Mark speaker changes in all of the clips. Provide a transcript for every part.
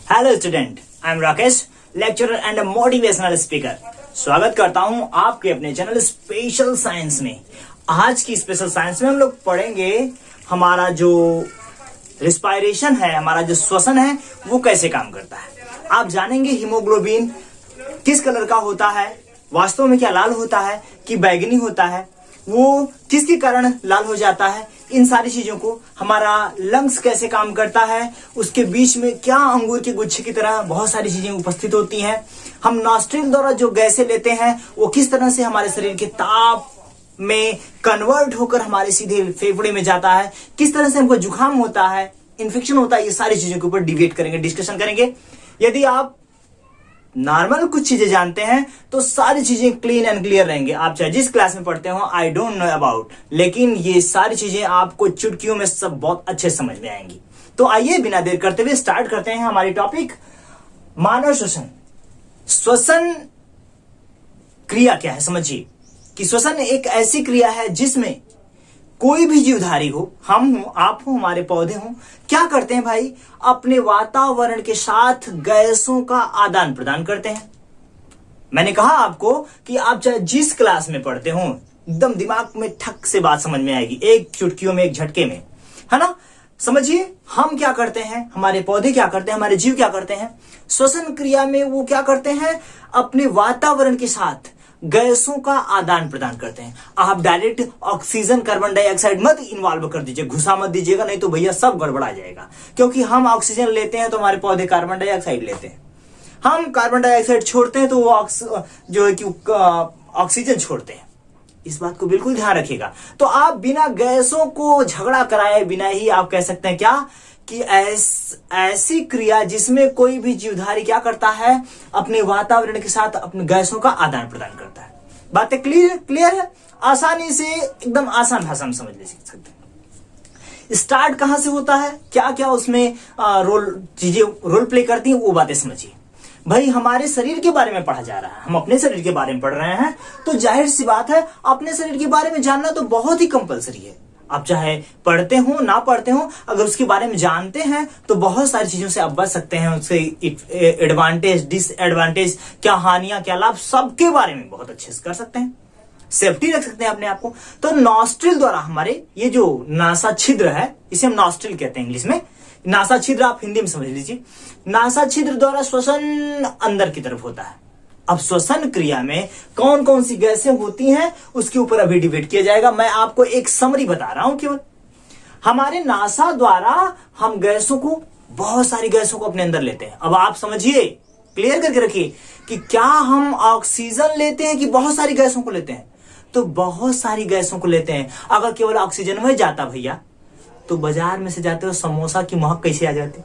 Speaker 1: Hello student, I am Rakesh, lecturer and motivational speaker. स्वागत करता हूं आपके अपने चैनल स्पेशल साइंस में। आज की स्पेशल साइंस में हम लोग पढ़ेंगे हमारा जो रिस्पायरेशन है, हमारा जो श्वसन है वो कैसे काम करता है। आप जानेंगे हीमोग्लोबिन किस कलर का होता है, वास्तव में क्या लाल होता है कि बैंगनी होता है, वो किसके कारण लाल हो जाता है, इन सारी चीजों को, हमारा लंग्स कैसे काम करता है, उसके बीच में क्या अंगूर के गुच्छे की तरह बहुत सारी चीजें उपस्थित होती हैं। हम नॉस्ट्रिल द्वारा जो गैसें लेते हैं वो किस तरह से हमारे शरीर के ताप में कन्वर्ट होकर हमारे सीधे फेफड़े में जाता है, किस तरह से हमको जुकाम होता है, इन्फेक्शन होता है, ये सारी चीजों के ऊपर डिबेट करेंगे, डिस्कशन करेंगे। यदि आप नॉर्मल कुछ चीजें जानते हैं तो सारी चीजें क्लीन एंड क्लियर रहेंगे। आप चाहे जिस क्लास में पढ़ते हो, आई डोंट नो अबाउट, लेकिन ये सारी चीजें आपको चुटकियों में सब बहुत अच्छे समझ में आएंगी। तो आइए बिना देर करते हुए स्टार्ट करते हैं हमारी टॉपिक, मानव श्वसन। श्वसन क्रिया क्या है समझिए कि श्वसन एक ऐसी क्रिया है जिसमें कोई भी जीवधारी हो, हम हो, आप हो, हमारे पौधे हो, क्या करते हैं भाई, अपने वातावरण के साथ गैसों का आदान प्रदान करते हैं। मैंने कहा आपको कि आप चाहे जिस क्लास में पढ़ते हो, एकदम दिमाग में ठक से बात समझ में आएगी, एक चुटकियों में, एक झटके में, है ना। समझिए हम क्या करते हैं, हमारे पौधे क्या करते हैं, हमारे जीव क्या करते हैं, श्वसन क्रिया में वो क्या करते हैं, अपने वातावरण के साथ गैसों का आदान प्रदान करते हैं। आप डायरेक्ट ऑक्सीजन कार्बन डाइऑक्साइड मत इन्वॉल्व कर दीजिए, घुसा मत दीजिएगा, नहीं तो भैया सब गड़बड़ा जाएगा। क्योंकि हम ऑक्सीजन लेते हैं तो हमारे पौधे कार्बन डाइऑक्साइड लेते हैं, हम कार्बन डाइऑक्साइड छोड़ते हैं तो वो जो है कि ऑक्सीजन छोड़ते हैं। इस बात को बिल्कुल ध्यान रखिएगा। तो आप बिना गैसों को झगड़ा कराए बिना ही आप कह सकते हैं क्या कि ऐसी क्रिया जिसमें कोई भी जीवधारी क्या करता है, अपने वातावरण के साथ अपने गैसों का आदान प्रदान करता है। बातें क्लियर है, आसानी से, एकदम आसान भाषा में समझ ले सकते हैं। स्टार्ट कहां से होता है, क्या क्या उसमें चीजें रोल प्ले करती हैं, वो बातें समझिए। भाई हमारे शरीर के बारे में पढ़ा जा रहा है, हम अपने शरीर के बारे में पढ़ रहे हैं, तो जाहिर सी बात है अपने शरीर के बारे में जानना तो बहुत ही कंपलसरी है। आप चाहे पढ़ते हो ना पढ़ते हो, अगर उसके बारे में जानते हैं तो बहुत सारी चीजों से आप बच सकते हैं। उससे एडवांटेज, डिसएडवांटेज, क्या हानियां, क्या लाभ, सबके बारे में बहुत अच्छे से कर सकते हैं, सेफ्टी रख सकते हैं अपने आप को। तो नॉस्ट्रिल द्वारा हमारे ये जो नासा छिद्र है, इसे हम नॉस्ट्रिल कहते हैं इंग्लिश में, नासा छिद्र आप हिंदी में समझ लीजिए। नासा छिद्र द्वारा श्वसन अंदर की तरफ होता है। अब श्वसन क्रिया में कौन कौन सी गैसें होती हैं उसके ऊपर अभी डिबेट किया जाएगा। मैं आपको एक समरी बता रहा हूं केवल। हमारे नासा द्वारा हम गैसों को, बहुत सारी गैसों को अपने अंदर लेते हैं। अब आप समझिए, क्लियर करके रखिए कि क्या हम ऑक्सीजन लेते हैं कि बहुत सारी गैसों को लेते हैं। तो बहुत सारी गैसों को लेते हैं। अगर केवल ऑक्सीजन में जाता भैया तो बाजार में से जाते हो समोसा की महक कैसे आ जाती,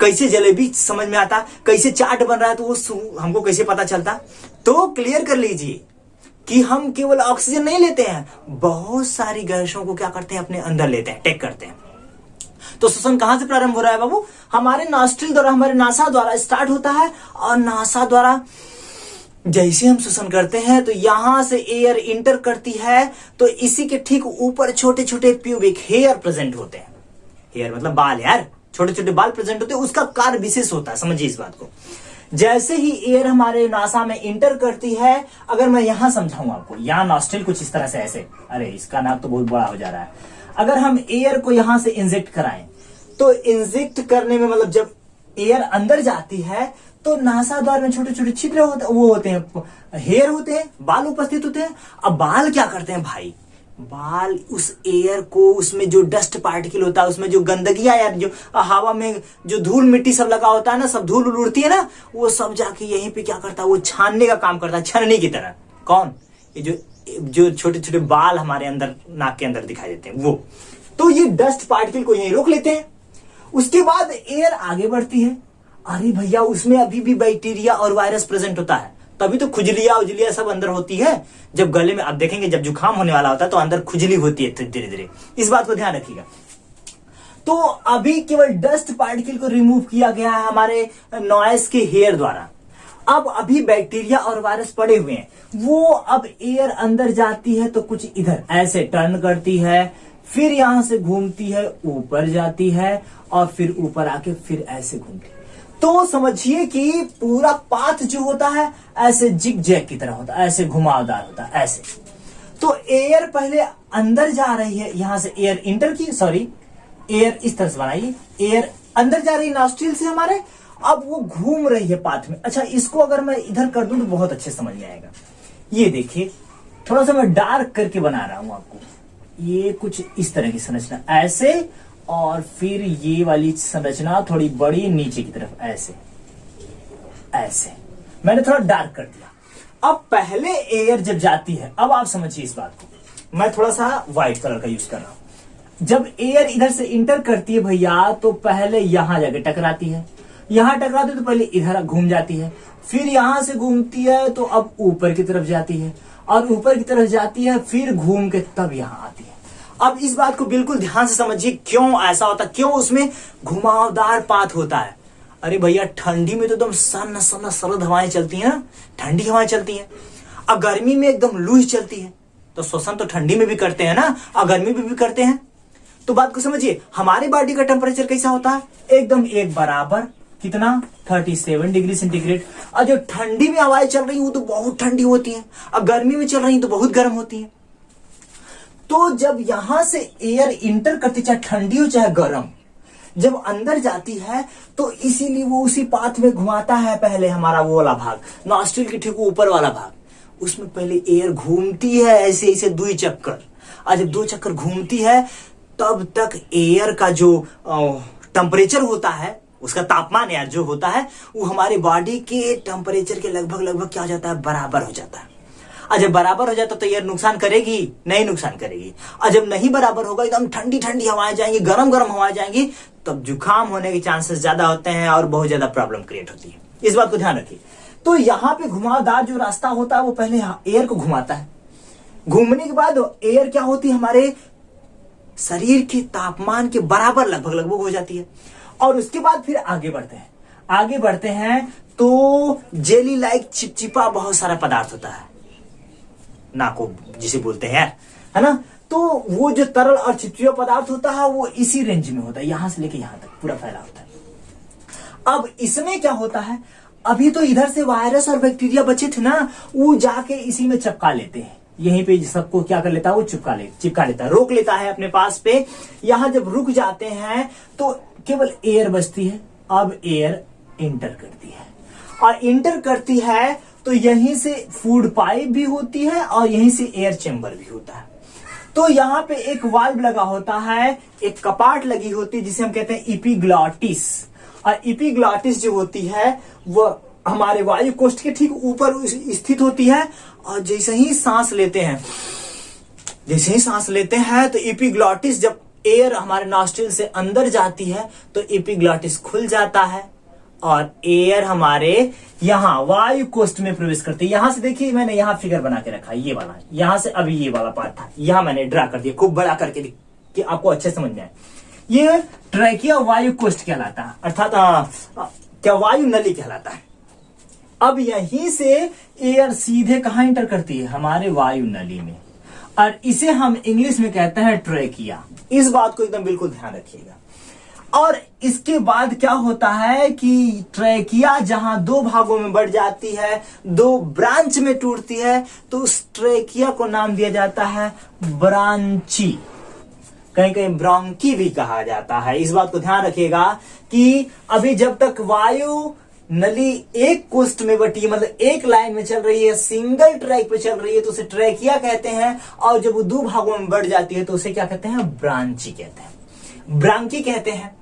Speaker 1: कैसे जलेबी समझ में आता, कैसे चाट बन रहा है तो वो हमको कैसे पता चलता। तो क्लियर कर लीजिए कि हम केवल ऑक्सीजन नहीं लेते हैं, बहुत सारी गैसों को क्या करते हैं, अपने अंदर लेते हैं, टेक करते हैं। तो श्वसन कहां से प्रारंभ हो रहा है बाबू, हमारे नॉस्ट्रिल द्वारा, हमारे नासा द्वारा स्टार्ट होता है। और नासा द्वारा जैसे हम श्वसन करते हैं तो यहां से एयर इंटर करती है, तो इसी के ठीक ऊपर छोटे छोटे प्यूबिक हेयर प्रेजेंट होते हैं। हेयर मतलब बाल यार, छोटे छोटे बाल प्रेजेंट होते हैं, उसका कार्य विशेष होता है, समझिए इस बात को। जैसे ही एयर हमारे नासा में इंटर करती है, अगर मैं यहां समझाऊं आपको, यहां नॉस्ट्रिल कुछ इस तरह से ऐसे, अरे इसका नाक तो बहुत बड़ा हो जा रहा है। अगर हम एयर को यहां से इंजेक्ट कराएं तो इंजेक्ट करने में मतलब जब एयर अंदर जाती है तो नासा द्वार में छोटे छोटे छिद्र होते हैं, हेयर होते हैं, बाल उपस्थित होते हैं। अब बाल क्या करते हैं भाई, बाल उस एयर को, उसमें जो डस्ट पार्टिकल होता है, उसमें जो गंदगियां यार, जो हवा में जो धूल मिट्टी सब लगा होता है ना, सब धूल उड़ती है ना, वो सब जाके यहीं पे क्या करता है, वो छानने का काम करता है, छननी की तरह। कौन, ये जो छोटे छोटे बाल हमारे अंदर, नाक के अंदर दिखाई देते हैं वो, तो ये डस्ट पार्टिकल को यहीं रोक लेते हैं। उसके बाद एयर आगे बढ़ती है। अरे भैया उसमें अभी भी बैक्टीरिया और वायरस प्रेजेंट होता है, तभी तो खुजलिया उजलिया सब अंदर होती है। जब गले में आप देखेंगे, जब जुकाम होने वाला होता है तो अंदर खुजली होती है धीरे धीरे, इस बात को ध्यान रखिएगा। तो अभी केवल डस्ट पार्टिकल को रिमूव किया गया है हमारे नॉइस के हेयर द्वारा। अब अभी बैक्टीरिया और वायरस पड़े हुए हैं, वो अब एयर अंदर जाती है तो कुछ इधर ऐसे टर्न करती है, फिर यहां से घूमती है, ऊपर जाती है और फिर ऊपर आके फिर ऐसे घूमती है। तो समझिए कि पूरा पाथ जो होता है ऐसे जिग जैग की तरह होता है, ऐसे घुमावदार होता है ऐसे। तो एयर पहले अंदर जा रही है, यहां से एयर इंटर की, सॉरी एयर इस तरह से बनाइए, एयर अंदर जा रही है नॉस्ट्रिल से हमारे, अब वो घूम रही है पाथ में। अच्छा, इसको अगर मैं इधर कर दूं तो बहुत अच्छे समझ में आएगा। ये देखिए, थोड़ा सा मैं डार्क करके बना रहा हूं आपको। ये कुछ इस तरह की संरचना ऐसे, और फिर ये वाली संरचना थोड़ी बड़ी नीचे की तरफ ऐसे ऐसे, मैंने थोड़ा डार्क कर दिया। अब पहले एयर जब जाती है, अब आप समझिए इस बात को, मैं थोड़ा सा व्हाइट कलर का यूज कर रहा हूं। जब एयर इधर से इंटर करती है भैया, तो पहले यहां जाके टकराती है, यहां टकराती है तो पहले इधर घूम जाती है, फिर यहां से घूमती है तो अब ऊपर की तरफ जाती है, और ऊपर की तरफ जाती है फिर घूम के तब यहां आती है। अब इस बात को बिल्कुल ध्यान से समझिए, क्यों ऐसा होता है, क्यों उसमें घुमावदार पाथ होता है। अरे भैया, ठंडी में तो एकदम सन्न सन्न सरद हवाएं चलती हैं ना, ठंडी हवाएं चलती हैं। अब गर्मी में एकदम लू ही चलती है, तो श्वसन तो ठंडी में भी करते हैं ना, और गर्मी में भी करते हैं। तो बात को समझिए, हमारे बॉडी का टेम्परेचर कैसा होता है, एकदम एक बराबर, कितना 37 डिग्री सेंटीग्रेड। और जो ठंडी में हवाएं चल रही वो तो बहुत ठंडी होती है, और गर्मी में चल रही तो बहुत गर्म होती है। तो जब यहां से एयर इंटर करती, चाहे ठंडी हो चाहे गर्म, जब अंदर जाती है तो इसीलिए वो उसी पाथ में घुमाता है। पहले हमारा वो वाला भाग, नॉस्ट्रिल के ठीक ऊपर वाला भाग, उसमें पहले एयर घूमती है ऐसे ऐसे 2 चक्कर, और जब 2 चक्कर घूमती है तब तक एयर का जो टेम्परेचर होता है, उसका तापमान यार जो होता है, वो हमारे बॉडी के टेम्परेचर के लगभग क्या हो जाता है, बराबर हो जाता है। और जब बराबर हो जाता तो एयर नुकसान करेगी नहीं, नुकसान करेगी। और जब नहीं बराबर होगा, एकदम ठंडी ठंडी हवाएं जाएंगी, गरम गरम हवाएं जाएंगी, तब जुकाम होने के चांसेस ज्यादा होते हैं और बहुत ज्यादा प्रॉब्लम क्रिएट होती है। इस बात को ध्यान रखिए। तो यहाँ पे घुमावदार जो रास्ता होता है वो पहले एयर को घुमाता है, घूमने के बाद एयर क्या होती है, हमारे शरीर के तापमान के बराबर लगभग हो जाती है। और उसके बाद फिर आगे बढ़ते हैं तो जेली लाइक चिपचिपा बहुत सारा पदार्थ होता है, नाको जिसे बोलते हैं, है ना। तो वो जो तरल और चिपचिपा पदार्थ होता है वो इसी रेंज में होता है, यहां से लेके यहां तक पूरा फैला होता है। अब इसमें क्या होता है, अभी तो इधर से वायरस और बैक्टीरिया बचे थे ना, वो जाके इसी में चिपका लेते हैं, यहीं पे सबको क्या कर लेता है, वो चिपका लेता है, रोक लेता है अपने पास पे। यहां जब रुक जाते हैं तो केवल एयर बचती है। अब एयर इंटर करती है, और इंटर करती है तो यहीं से फूड पाइप भी होती है और यहीं से एयर चेंबर भी होता है। तो यहाँ पे एक वाल्व लगा होता है, एक कपाट लगी होती है जिसे हम कहते हैं इपिग्लॉटिस। और इपिग्लॉटिस जो होती है वो हमारे वायु कोष्ठ के ठीक ऊपर स्थित होती है। और जैसे ही सांस लेते हैं तो इपिग्लॉटिस, जब एयर हमारे नॉस्ट्रिल से अंदर जाती है तो इपिग्लॉटिस खुल जाता है और एयर हमारे यहां वायु कोष्ठ में प्रवेश करती है। यहां से देखिए, मैंने यहां फिगर बना के रखा है, ये वाला, यहां से अभी ये वाला पार्ट था, यहां मैंने ड्रा कर दिया खूब बड़ा करके कि आपको अच्छे समझ में आए। ये ट्रैकिया वायु कोष्ठ कहलाता है, अर्थात क्या वायु नली कहलाता है। अब यहीं से एयर सीधे कहां इंटर करती है, हमारे वायु नली में, और इसे हम इंग्लिश में कहते हैं ट्रैकिया। इस बात को एकदम बिल्कुल ध्यान रखिएगा। और इसके बाद क्या होता है कि ट्रैकिया जहां 2 भागों में बढ़ जाती है, 2 ब्रांच में टूटती है, तो उस ट्रैकिया को नाम दिया जाता है ब्रांची, कहीं कहीं ब्रोंकी भी कहा जाता है। इस बात को ध्यान रखिएगा कि अभी जब तक वायु नली एक कोष्ठ में बटी, मतलब एक लाइन में चल रही है, सिंगल ट्रैक पे चल रही है, तो उसे ट्रैकिया कहते हैं। और जब वो 2 भागों में बढ़ जाती है तो उसे क्या कहते हैं, ब्रांची कहते हैं, ब्रांकी कहते हैं।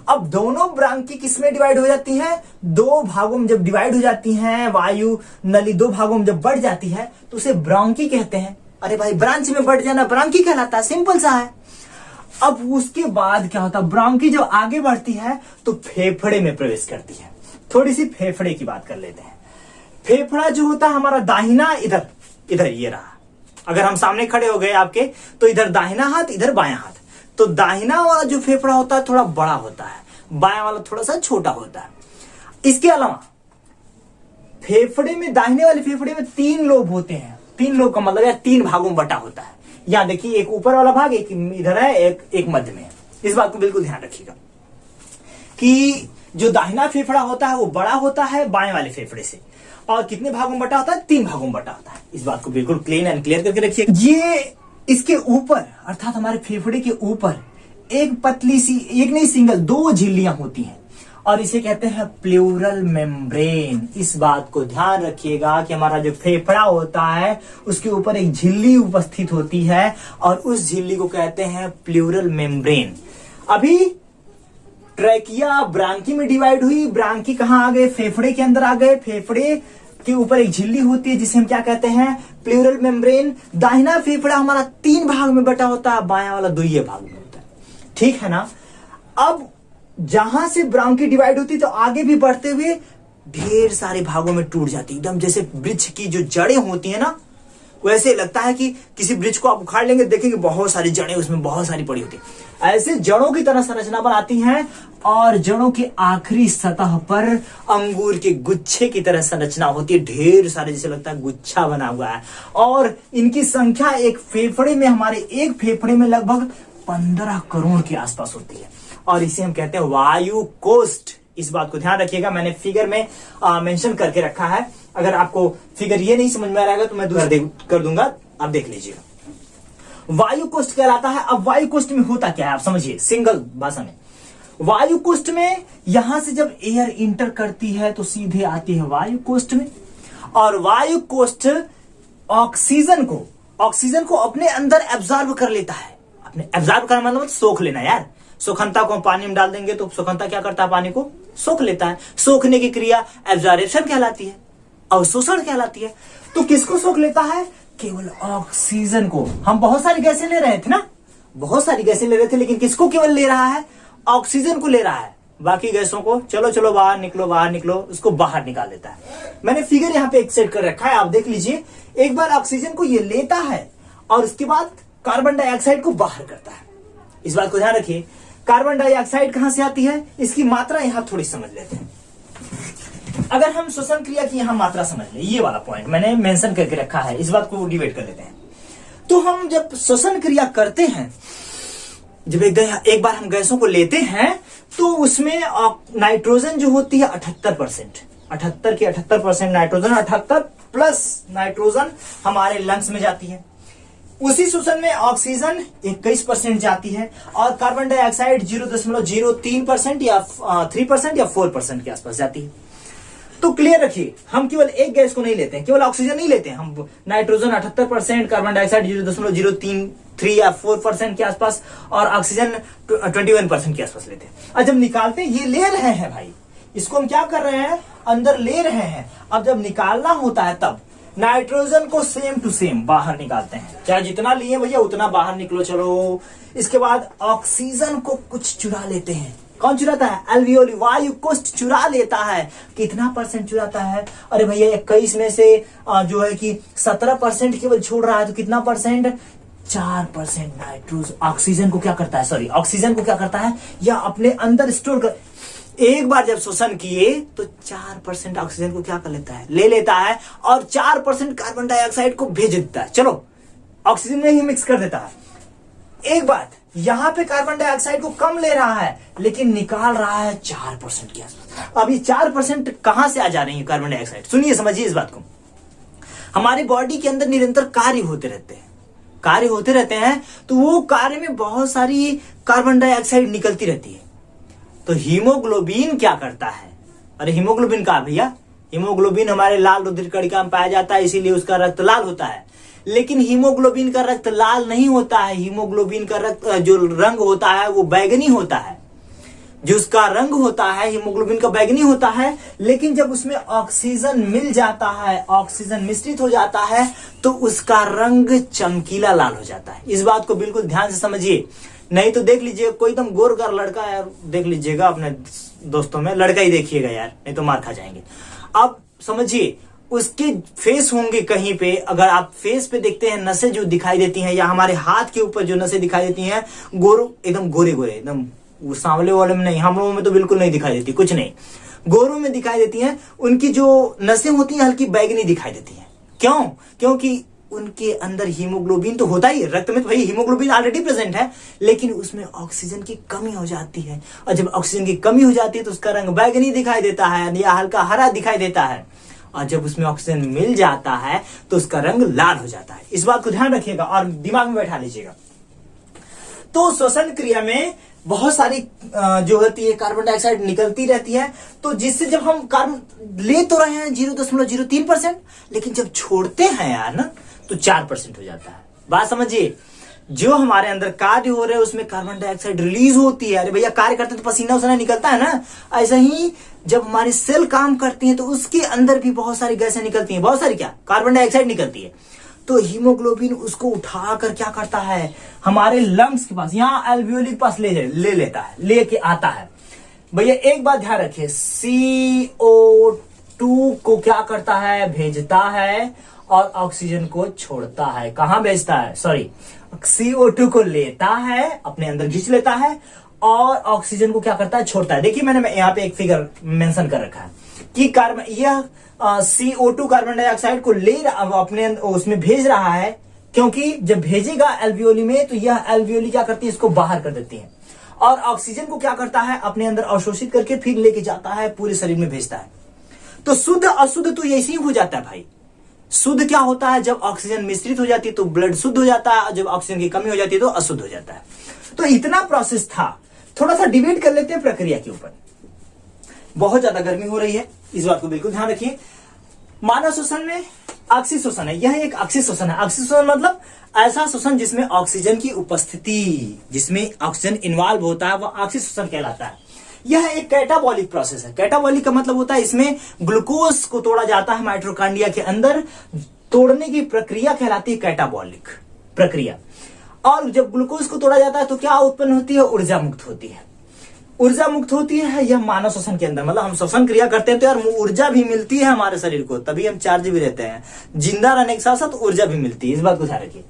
Speaker 1: अब दोनों ब्रांकी किसमें डिवाइड हो जाती हैं, 2 भागों में जब डिवाइड हो जाती हैं, वायु नली 2 भागों में जब बढ़ जाती है तो उसे ब्रोंकी कहते हैं। अरे भाई, ब्रांच में बढ़ जाना ब्रोंकी कहलाता है, सिंपल सा है। अब उसके बाद क्या होता है, ब्रोंकी जब आगे बढ़ती है तो फेफड़े में प्रवेश करती है। थोड़ी सी फेफड़े की बात कर लेते हैं। फेफड़ा जो होता है हमारा दाहिना, इधर ये रहा, अगर हम सामने खड़े हो गए आपके, तो इधर दाहिना हाथ, इधर बायां हाथ। तो दाहिना वाला जो फेफड़ा होता है थोड़ा बड़ा होता है, बायां वाला थोड़ा सा छोटा होता है। इसके अलावा फेफड़े में, दाहिने वाले फेफड़े में 3 लोब होते हैं। 3 लोब का मतलब है 3 भागों में बटा होता है। यहाँ देखिए एक ऊपर वाला भाग, एक इधर है, एक मध्य में है। इस बात को बिल्कुल ध्यान रखिएगा कि जो दाहिना फेफड़ा होता है वो बड़ा होता है बाएं वाले फेफड़े से, और कितने भागों में बटा होता है? 3 भागों में बटा होता है। इस बात को बिल्कुल क्लीन एंड क्लियर करके रखिए। ये इसके ऊपर अर्थात हमारे फेफड़े के ऊपर एक पतली सी, एक नहीं सिंगल 2 झिल्लियां होती हैं और इसे कहते हैं प्लूरल मेम्ब्रेन। इस बात को ध्यान रखिएगा कि हमारा जो फेफड़ा होता है उसके ऊपर एक झिल्ली उपस्थित होती है और उस झिल्ली को कहते हैं प्लूरल मेम्ब्रेन। अभी ट्रैकिया ब्रांकी में डिवाइड हुई, ब्रांकी कहां आ गए? फेफड़े के अंदर आ गए। फेफड़े के ऊपर एक झिल्ली होती है जिसे हम क्या कहते हैं? Pleural membrane. दाहिना फेफड़ा हमारा 3 भाग में बटा होता है, बायां वाला 2 भाग में होता है। ठीक है ना? अब जहां से ब्रांकी डिवाइड होती तो आगे भी बढ़ते हुए ढेर सारे भागों में टूट जाती, एकदम जैसे वृक्ष की जो जड़ें होती है ना, वैसे लगता है कि किसी वृक्ष को आप उखाड़ लेंगे, देखेंगे बहुत सारी जड़ें उसमें बहुत सारी पड़ी होती है। ऐसे जड़ों की तरह संरचना बनाती हैं और जड़ों के आखिरी सतह पर अंगूर के गुच्छे की तरह संरचना होती है, ढेर सारे, जैसे लगता है गुच्छा बना हुआ है। और इनकी संख्या एक फेफड़े में, हमारे एक फेफड़े में लगभग 15 करोड़ के आसपास होती है और इसे हम कहते हैं वायु कोष्ठ। इस बात को ध्यान रखिएगा, मैंने फिगर में मेंशन करके रखा है। अगर आपको फिगर ये नहीं समझ में आ रहा है तो मैं दूसरा कर दूंगा, आप देख लीजिएगा। वायु कोष्ठ कहलाता है। अब वायु कोष्ठ में होता क्या है आप समझिए सिंगल भाषा में। वायु कोष्ठ में यहां से जब एयर इंटर करती है तो सीधे आती है वायु कोष्ठ में, और वायु कोष्ठ ऑक्सीजन को अपने अंदर एब्जॉर्ब कर लेता है। अपने एब्जॉर्ब करना मतलब सोख लेना यार। सोखनता को पानी में डाल देंगे तो सोखनता क्या करता है? पानी को सोख लेता है। सोखने की क्रिया एब्जॉर्प्शन कहलाती है, अवशोषण कहलाती है। तो किसको सोख लेता है? केवल ऑक्सीजन को। हम बहुत सारी गैसें ले रहे थे ना, बहुत सारी गैसें ले रहे थे, लेकिन किसको केवल ले रहा है? ऑक्सीजन को ले रहा है। बाकी गैसों को चलो बाहर निकलो, उसको बाहर निकाल देता है। मैंने फिगर यहाँ पे एक सेट कर रखा है, आप देख लीजिए। एक बार ऑक्सीजन को ये लेता है और उसके बाद कार्बन डाइऑक्साइड को बाहर करता है। इस बात को ध्यान रखिए। कार्बन डाइऑक्साइड कहां से आती है? इसकी मात्रा यहां थोड़ी समझ लेते हैं। अगर हम श्वसन क्रिया की यहां मात्रा समझ ले, ये वाला पॉइंट मैंने मेंशन करके रखा है, इस बात को डिवाइड कर लेते हैं। तो हम जब श्वसन क्रिया करते हैं, जब एक बार हम गैसों को लेते हैं तो उसमें नाइट्रोजन जो होती है 78%, 78% नाइट्रोजन, 78 प्लस नाइट्रोजन हमारे लंग्स में जाती है। उसी श्वसन में ऑक्सीजन 21% जाती है और कार्बन डाइऑक्साइड 0.03% या 3% या 4% के आसपास जाती है। तो क्लियर रखिए, हम केवल एक गैस को नहीं लेते हैं, केवल ऑक्सीजन नहीं लेते हैं। हम नाइट्रोजन 78%, कार्बन डाइऑक्साइड 0.03 या 4% के आसपास और ऑक्सीजन 21% के आसपास लेते हैं। और जब निकालते हैं, ये ले रहे हैं भाई, इसको हम क्या कर रहे हैं? अंदर ले रहे हैं। अब जब निकालना होता है तब नाइट्रोजन को सेम टू सेम बाहर निकालते हैं, चाहे जितना लिए भैया उतना बाहर निकलो चलो। इसके बाद ऑक्सीजन को कुछ चुरा लेते हैं। कौन चुराता है? एल्वियोली, वायु कोष्ठ चुरा लेता है। कितना % चुराता है? अरे भैया 21 में से जो है कि 17% केवल छोड़ रहा है, तो कितना %? 4% नाइट्रोजन। ऑक्सीजन को क्या करता है? ऑक्सीजन को क्या करता है? या अपने अंदर स्टोर कर। एक बार जब शोषण किए तो 4% ऑक्सीजन को क्या कर लेता है? ले लेता है और 4% कार्बन डाइऑक्साइड को भेज देता है। चलो ऑक्सीजन में ही मिक्स कर देता है। एक बात, यहां पे कार्बन डाइऑक्साइड को कम ले रहा है लेकिन निकाल रहा है 4% के आसपास। अब ये 4% कहां से आ जा रही है कार्बन डाइऑक्साइड? सुनिए, समझिए इस बात को। हमारी बॉडी के अंदर निरंतर कार्य होते रहते हैं, तो वो कार्य में बहुत सारी कार्बन डाइऑक्साइड निकलती रहती है। तो हीमोग्लोबिन क्या करता है? अरे हीमोग्लोबिन कहा भैया? हीमोग्लोबिन हमारे लाल रुधिर कणिका में पाया जाता है, इसीलिए उसका रक्त लाल होता है। लेकिन हीमोग्लोबिन का रक्त लाल नहीं होता है। हीमोग्लोबिन का रक्त जो रंग होता है वो बैगनी होता है। जो उसका रंग होता है हीमोग्लोबिन का बैगनी होता है, लेकिन जब उसमें ऑक्सीजन मिल जाता है, ऑक्सीजन मिश्रित हो जाता है, तो उसका रंग चमकीला लाल हो जाता है। इस बात को बिल्कुल ध्यान से समझिए, नहीं तो देख लीजिए कोई एकदम गोरगार लड़का यार, देख लीजिएगा अपने दोस्तों में, लड़का ही देखिएगा यार, नहीं तो मार खा जाएंगे। अब समझिए, उसके फेस होंगे कहीं पे, अगर आप फेस पे देखते हैं नसें जो दिखाई देती हैं, या हमारे हाथ के ऊपर जो नसें दिखाई देती हैं, एकदम गोरे गोरे, एकदम सांवले वाले में नहीं, हम लोगों में तो बिल्कुल नहीं दिखाई देती, कुछ नहीं, गोरों में दिखाई देती हैं। उनकी जो नसें होती हैं हल्की बैगनी दिखाई देती हैं। क्यों? क्योंकि उनके अंदर हीमोग्लोबिन तो होता ही है, रक्त में तो भाई हीमोग्लोबिन ऑलरेडी प्रेजेंट है, लेकिन उसमें ऑक्सीजन की कमी हो जाती है। और जब ऑक्सीजन की कमी हो जाती है तो उसका रंग बैंगनी दिखाई देता है या हल्का हरा दिखाई देता है। और जब उसमें ऑक्सीजन मिल जाता है तो उसका रंग लाल हो जाता है। इस बात को ध्यान रखिएगा और दिमाग में बैठा लीजिएगा। तो श्वसन क्रिया में बहुत सारी जो होती है कार्बन डाइऑक्साइड निकलती रहती है, तो जिससे जब हम कार्बन ले तो रहे हैं 0.03%, लेकिन जब छोड़ते हैं यार ना तो 4% हो जाता है। बात समझिए, जो हमारे अंदर कार्य हो रहे हैं उसमें कार्बन डाइऑक्साइड रिलीज होती है। अरे भैया कार्य करते तो पसीना उसीना निकलता है ना, ऐसा ही जब हमारी सेल काम करती है तो उसके अंदर भी बहुत सारी गैसें निकलती हैं, बहुत सारी क्या कार्बन डाइऑक्साइड निकलती है। तो हीमोग्लोबिन उसको उठाकर क्या करता है, हमारे लंग्स के पास, यहां एल्वियोली के पास ले लेता है, लेके आता है। भैया एक बात ध्यान रखिए, CO2 को क्या करता है, भेजता है और ऑक्सीजन को छोड़ता है। कहां भेजता है, सॉरी, CO2 को लेता है, अपने अंदर खींच लेता है और ऑक्सीजन को क्या करता है, छोड़ता है। देखिए मैंने यहाँ पे एक फिगर मेंशन कर रखा है कि कार्बन, यह CO2 कार्बन डाइऑक्साइड को ले अपने उसमें भेज रहा है, क्योंकि जब भेजेगा एल्वियोली में तो यह एल्वियोली क्या करती है, इसको बाहर कर देती है। और ऑक्सीजन को क्या करता है, अपने अंदर अवशोषित करके फिर लेके जाता है, पूरे शरीर में भेजता है। तो शुद्ध अशुद्ध तो ऐसे ही हो जाता है भाई। शुद्ध क्या होता है, जब ऑक्सीजन मिश्रित हो जाती है तो ब्लड शुद्ध हो जाता है, और जब ऑक्सीजन की कमी हो जाती है तो अशुद्ध हो जाता है। तो इतना प्रोसेस था। थोड़ा सा डिबेट कर लेते हैं प्रक्रिया के ऊपर। बहुत ज्यादा गर्मी हो रही है, इस बात को बिल्कुल ध्यान रखिए। मानव श्वसन में अक्षी श्वसन है, यह एक अक्षी श्वसन है। अक्षी श्वसन मतलब ऐसा श्वसन जिसमें ऑक्सीजन की उपस्थिति, जिसमें ऑक्सीजन इन्वॉल्व होता है, वह अक्षी श्वसन कहलाता है। यह एक कैटाबॉलिक प्रोसेस है। कैटाबॉलिक का मतलब होता है इसमें ग्लूकोज को तोड़ा जाता है माइटोकॉन्ड्रिया के अंदर, तोड़ने की प्रक्रिया कहलाती है कैटाबॉलिक प्रक्रिया। और जब ग्लूकोज को तोड़ा जाता है तो क्या उत्पन्न होती है, ऊर्जा मुक्त होती है। ऊर्जा मुक्त होती है, यह मानव श्वसन के अंदर, मतलब हम श्वसन क्रिया करते हैं तो यार ऊर्जा भी मिलती है हमारे शरीर को, तभी हम चार्ज भी रहते हैं। जिंदा रहने के साथ साथ ऊर्जा भी मिलती है, इस बात को ध्यान रखिए।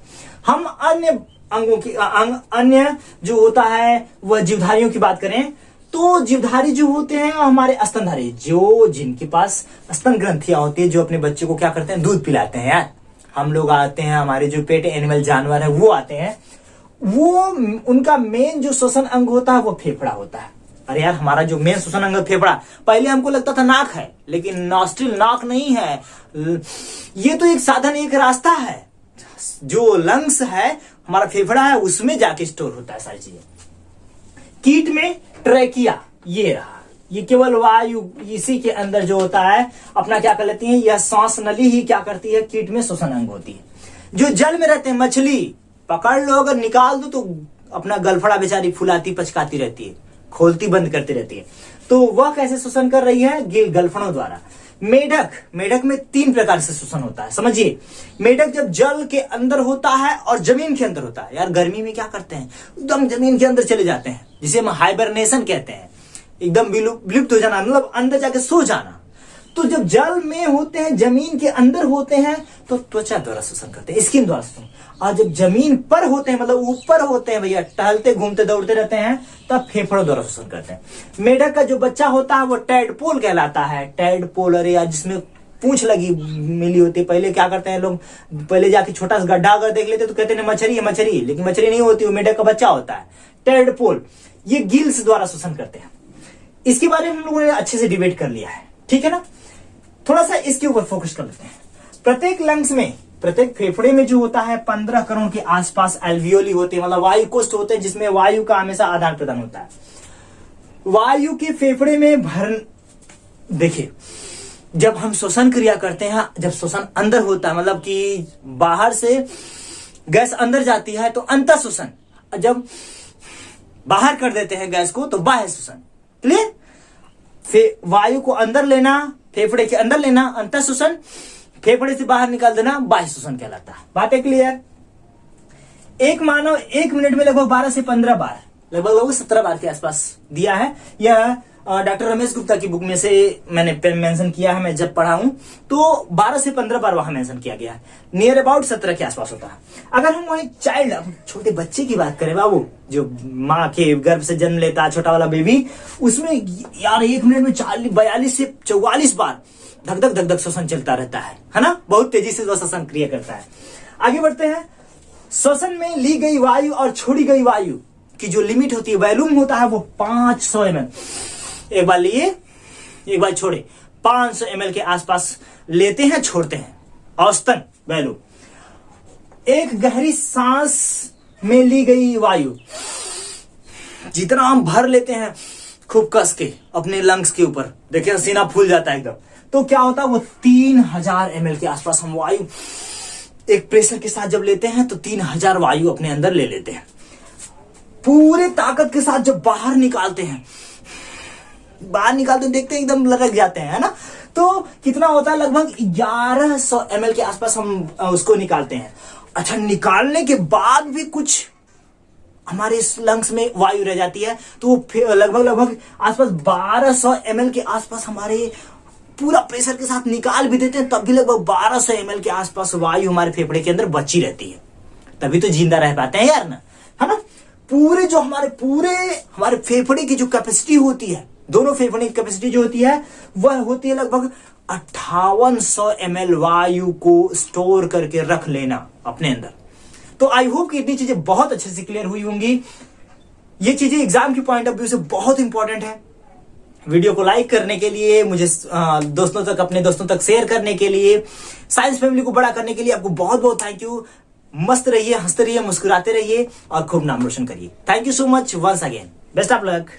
Speaker 1: हम अन्य अंगों की अन्य जो होता है वह जीवधारियों की बात करें तो जीवधारी जो होते हैं हमारे स्तनधारी, जो जिनके पास स्तन ग्रंथियां होती है, जो अपने बच्चे को क्या करते हैं, दूध पिलाते हैं। यार हम लोग आते हैं, हमारे जो पेट एनिमल जानवर है वो आते हैं, वो उनका मेन जो श्वसन अंग होता है वो फेफड़ा होता है। अरे यार हमारा जो मेन श्वसन अंग फेफड़ा, पहले हमको लगता था नाक है, लेकिन नॉस्ट्रिल नाक नहीं है, ये तो एक साधन, एक रास्ता है। जो लंग्स है हमारा फेफड़ा है, उसमें जाके स्टोर होता है सारी चीजें। कीट में ट्रैकिया ये रहा, ये केवल वायु इसी के अंदर जो होता है अपना क्या कर लेती है, यह सांस नली ही क्या करती है, कीट में श्वसन अंग होती है। जो जल में रहते हैं, मछली पकड़ लो, अगर निकाल दो तो अपना गलफड़ा बेचारी फुलाती पचकाती रहती है, खोलती बंद करती रहती है। तो वह कैसे श्वसन कर रही है, गलफड़ों द्वारा। मेढक, मेढक में 3 प्रकार से श्वसन होता है, समझिए। मेढक जब जल के अंदर होता है और जमीन के अंदर होता है। यार गर्मी में क्या करते हैं, एकदम जमीन के अंदर चले जाते हैं, जिसे हम हाइबरनेशन कहते हैं, एकदम विलुप्त हो जाना, मतलब अंदर जाके सो जाना। तो जब जल में होते हैं, जमीन के अंदर होते हैं तो त्वचा द्वारा श्वसन करते हैं, स्किन द्वारा श्वसन। और जब जमीन पर होते हैं, मतलब ऊपर होते हैं भैया, टहलते घूमते दौड़ते रहते हैं, तब फेफड़ों द्वारा श्वसन करते हैं। मेढक का जो बच्चा होता है वो टैडपोल कहलाता है। टैडपोल, अरे यार जिसमें पूंछ लगी मिली होती है। पहले क्या करते हैं लोग, पहले जाके छोटा सा गड्ढा अगर देख लेते तो कहते हैं मछली है, मछली, लेकिन मछली नहीं होती, वो मेढक का बच्चा होता है टैडपोल। ये गिल्स द्वारा श्वसन करते हैं। इसके बारे में हम लोगों ने अच्छे से डिबेट कर लिया है, ठीक है ना। थोड़ा सा इसके ऊपर फोकस कर लेते हैं। प्रत्येक लंग्स में, प्रत्येक फेफड़े में जो होता है 15 करोड़ के आसपास एल्वियोली होते हैं, मतलब वायु कोष्ठ होते हैं, जिसमें वायु का हमेशा आदान प्रदान होता है। वायु के फेफड़े में देखिए, जब हम श्वसन क्रिया करते हैं, जब श्वसन अंदर होता है, मतलब कि बाहर से गैस अंदर जाती है तो अंतः श्वसन, जब बाहर कर देते हैं गैस को तो बाह्य श्वसन। क्लियर। वायु को अंदर लेना, फेफड़े के अंदर लेना अंतः श्वसन, फेफड़े से बाहर निकाल देना बाह्य श्वसन कहलाता है। बात है क्लियर। एक मानव 1 मिनट में लगभग 12 से 15 बार, लगभग 17 बार के आसपास दिया है। यह डॉक्टर रमेश गुप्ता की बुक में से मैंने मेंशन किया है, मैं जब पढ़ा हूं तो 12 से 15 बार वहां मेंशन किया गया है। नियर अबाउट 17 के आसपास होता है। अगर हम वही चाइल्ड, छोटे बच्चे की बात करें बाबू, जो माँ के गर्भ से जन्म लेता है, छोटा वाला बेबी, उसमें यार 1 मिनट में 42 से 44 बार धक धक धक धक श्वसन चलता रहता है ना, बहुत तेजी से श्वसन क्रिया करता है। आगे बढ़ते हैं। श्वसन में ली गई वायु और छोड़ी गई वायु की जो लिमिट होती है, वॉल्यूम होता है वो 500 ml। एक बार लिए, एक बार छोड़े, 500 ml के आसपास लेते हैं, छोड़ते हैं, औसतन वैल्यू। एक गहरी सांस में ली गई वायु जितना हम भर लेते हैं खूब कस के अपने लंग्स के ऊपर, देखिए सीना फूल जाता है एकदम, तो क्या होता है वो 3000 ml के आसपास हम वायु एक प्रेशर के साथ जब लेते हैं तो 3000 वायु अपने अंदर ले लेते हैं। पूरे ताकत के साथ जब बाहर निकालते हैं, देखते हैं एकदम लटक जाते हैं, है ना। तो कितना होता है, लगभग 1100 ml के आसपास हम उसको निकालते हैं। अच्छा, निकालने के बाद भी कुछ हमारे लंग्स में वायु रह जाती है, तो वो लगभग आसपास 1200 ml के आसपास हमारे पूरा प्रेशर के साथ निकाल भी देते हैं, तब भी लगभग 1200 ml के आसपास वायु हमारे फेफड़े के अंदर बची रहती है। तभी तो जिंदा रह पाते हैं यार ना, है ना। पूरे हमारे फेफड़े की जो कैपेसिटी होती है, दोनों फेफड़े की कैपेसिटी जो होती है वह होती है लगभग 5800 ml वायु को स्टोर करके रख लेना अपने अंदर। तो आई होप कि इतनी चीजें बहुत अच्छे से क्लियर हुई होंगी। ये चीजें एग्जाम की पॉइंट ऑफ व्यू से बहुत इंपॉर्टेंट है। वीडियो को लाइक करने के लिए, मुझे अपने दोस्तों तक शेयर करने के लिए, साइंस फैमिली को बड़ा करने के लिए आपको बहुत बहुत थैंक यू। मस्त रहिए, हंसते रहिए, मुस्कुराते रहिए और खूब नाम रोशन करिए। Thank you so much once again. Best of luck.